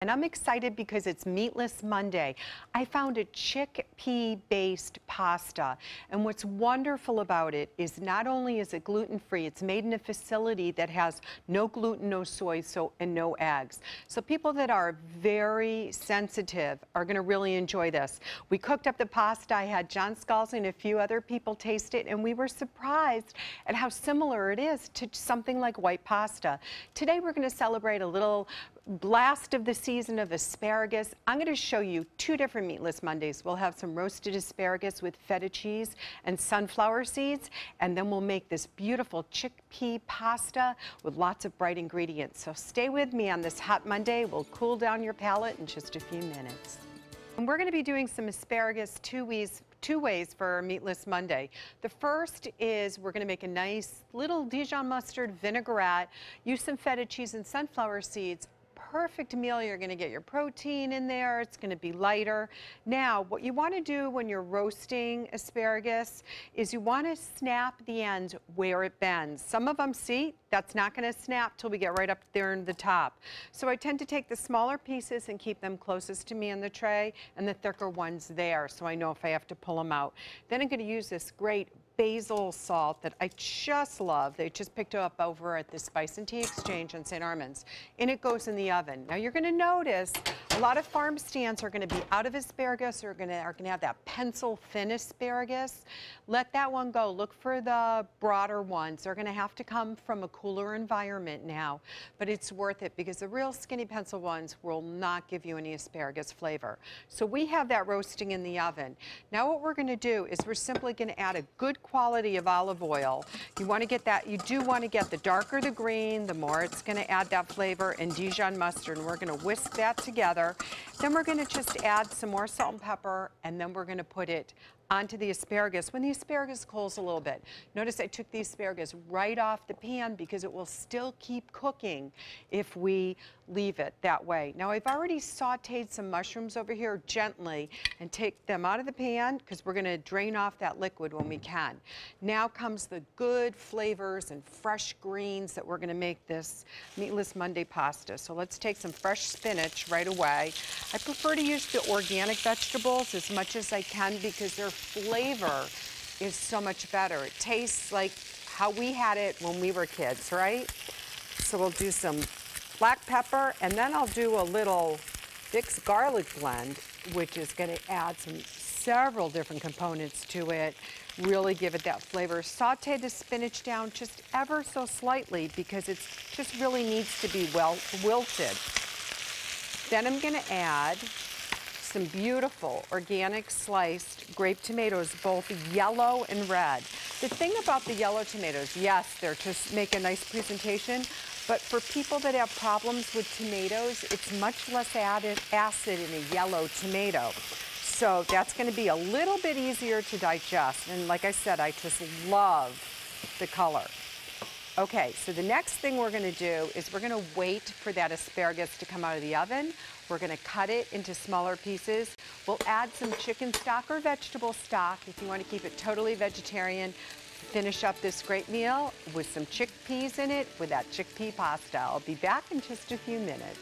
And I'm excited because it's Meatless Monday. I found a chickpea-based pasta. And what's wonderful about it is not only is it gluten-free, it's made in a facility that has no gluten, no soy, and no eggs. So people that are very sensitive are going to really enjoy this. We cooked up the pasta. I had John Scalzi and a few other people taste it, and we were surprised at how similar it is to something like white pasta. Today we're going to celebrate a little blast of the season of asparagus. I'm going to show you two different Meatless Mondays. We'll have some roasted asparagus with feta cheese and sunflower seeds, and then we'll make this beautiful chickpea pasta with lots of bright ingredients. So stay with me on this hot Monday. We'll cool down your palate in just a few minutes. And we're going to be doing some asparagus two ways for Meatless Monday. The first is we're going to make a nice little Dijon mustard vinaigrette, use some feta cheese and sunflower seeds. Perfect meal. You're going to get your protein in there. It's going to be lighter. Now, what you want to do when you're roasting asparagus is you want to snap the ends where it bends. Some of them, see, that's not going to snap till we get right up there in the top. So I tend to take the smaller pieces and keep them closest to me in the tray and the thicker ones there, so I know if I have to pull them out. Then I'm going to use this great basil salt that I just love. They just picked it up over at the Spice and Tea Exchange on St. Armand's. And it goes in the oven. Now you're going to notice a lot of farm stands are going to be out of asparagus or are going to have that pencil thin asparagus. Let that one go. Look for the broader ones. They're going to have to come from a cooler environment now, but it's worth it because the real skinny pencil ones will not give you any asparagus flavor. So we have that roasting in the oven. Now what we're going to do is we're simply going to add a good quality of olive oil. You want to get that, you do want to get the darker the green, the more it's going to add that flavor, and Dijon mustard, and we're going to whisk that together. Then we're going to just add some more salt and pepper, and then we're going to put it onto the asparagus when the asparagus cools a little bit. Notice I took the asparagus right off the pan because it will still keep cooking if we leave it that way. Now I've already sauteed some mushrooms over here gently and take them out of the pan because we're going to drain off that liquid when we can. Now comes the good flavors and fresh greens that we're going to make this Meatless Monday pasta. So let's take some fresh spinach right away. I prefer to use the organic vegetables as much as I can because their flavor is so much better. It tastes like how we had it when we were kids, right? So we'll do some black pepper, and then I'll do a little Vicks garlic blend, which is going to add several different components to it, really give it that flavor. Saute the spinach down just ever so slightly because it just really needs to be well wilted. Then I'm going to add some beautiful organic sliced grape tomatoes, both yellow and red. The thing about the yellow tomatoes, yes, they're to make a nice presentation, but for people that have problems with tomatoes, it's much less added acid in a yellow tomato. So that's going to be a little bit easier to digest. And like I said, I just love the color. Okay, so the next thing we're going to do is we're going to wait for that asparagus to come out of the oven. We're going to cut it into smaller pieces. We'll add some chicken stock or vegetable stock if you want to keep it totally vegetarian. Finish up this great meal with some chickpeas in it with that chickpea pasta. I'll be back in just a few minutes.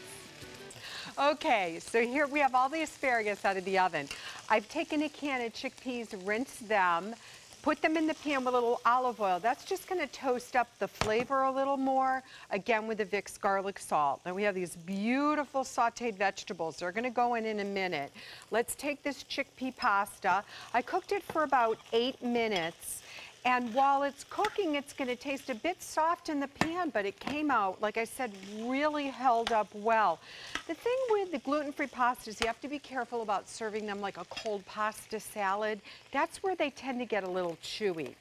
Okay, so here we have all the asparagus out of the oven. I've taken a can of chickpeas, rinsed them, put them in the pan with a little olive oil. That's just going to toast up the flavor a little more, again with the Vicks garlic salt. Now we have these beautiful sauteed vegetables. They're going to go in a minute. Let's take this chickpea pasta. I cooked it for about 8 minutes. And while it's cooking, it's going to taste a bit soft in the pan, but it came out, like I said, really held up well. The thing with the gluten-free pastas, you have to be careful about serving them like a cold pasta salad. That's where they tend to get a little chewy.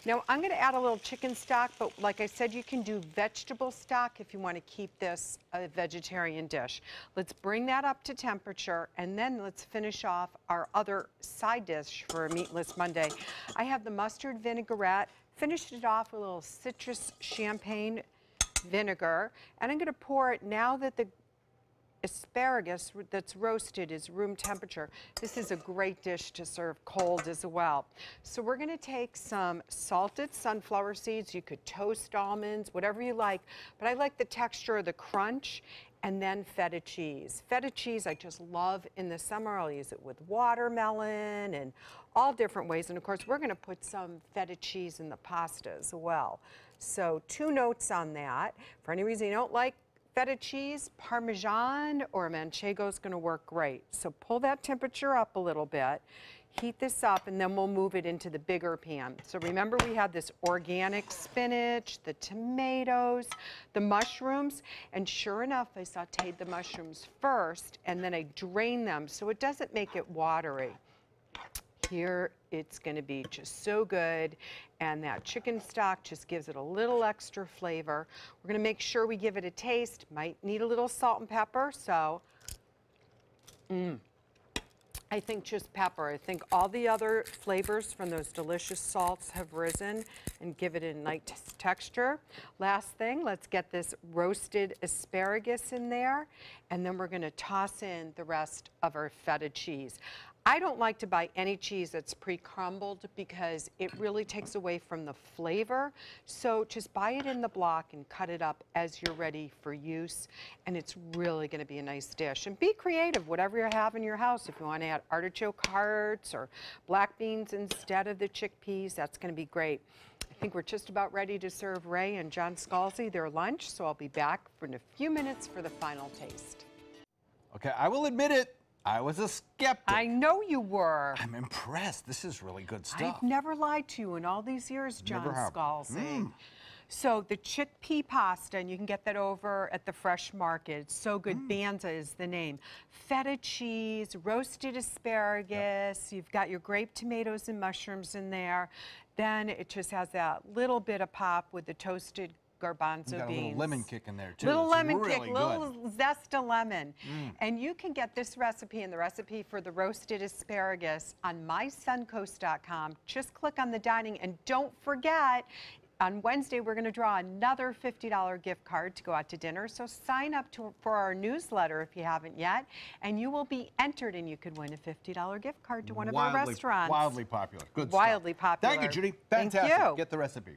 Now, I'm going to add a little chicken stock, but like I said, you can do vegetable stock if you want to keep this a vegetarian dish. Let's bring that up to temperature, and then let's finish off our other side dish for Meatless Monday. I have the mustard vinaigrette, finished it off with a little citrus champagne vinegar, and I'm going to pour it now that the asparagus that's roasted is room temperature. This is a great dish to serve cold as well. So we're going to take some salted sunflower seeds. You could toast almonds, whatever you like, but I like the texture of the crunch. And then feta cheese. Feta cheese I just love in the summer. I'll use it with watermelon and all different ways. And of course, we're gonna put some feta cheese in the pasta as well. So 2 notes on that. For any reason you don't like feta cheese, Parmesan or Manchego is gonna work great. So pull that temperature up a little bit. Heat this up, and then we'll move it into the bigger pan. So remember, we had this organic spinach, the tomatoes, the mushrooms, and sure enough, I sauteed the mushrooms first, and then I drained them so it doesn't make it watery. Here, it's gonna be just so good, and that chicken stock just gives it a little extra flavor. We're gonna make sure we give it a taste. Might need a little salt and pepper, so I think just pepper. I think all the other flavors from those delicious salts have risen and give it a nice texture. Last thing, let's get this roasted asparagus in there, and then we're gonna toss in the rest of our feta cheese. I don't like to buy any cheese that's pre-crumbled because it really takes away from the flavor. So just buy it in the block and cut it up as you're ready for use. And it's really gonna be a nice dish. And be creative, whatever you have in your house. If you wanna add artichoke hearts or black beans instead of the chickpeas, that's gonna be great. I think we're just about ready to serve Ray and John Scalzi their lunch, so I'll be back in a few minutes for the final taste. Okay, I will admit it. I was a skeptic. I know you were. I'm impressed. This is really good stuff. I've never lied to you in all these years, John Never have. Scalzi. So the chickpea pasta, and you can get that over at the Fresh Market. It's so good. Banza is the name. Feta cheese, roasted asparagus. You've got your grape tomatoes and mushrooms in there. Then it just has that little bit of pop with the toasted garbanzo You got beans. a little lemon kick in there too. Little It's lemon really kick, good. little zest of lemon. And you can get this recipe and the recipe for the roasted asparagus on mysuncoast.com. Just click on the dining, and don't forget, on Wednesday, we're going to draw another $50 gift card to go out to dinner. So sign up for our newsletter if you haven't yet, and you will be entered, and you could win a $50 gift card to one of our restaurants. Wildly popular. Good Wildly stuff. popular. Thank you, Judy. Thank Fantastic. you. Get the recipe.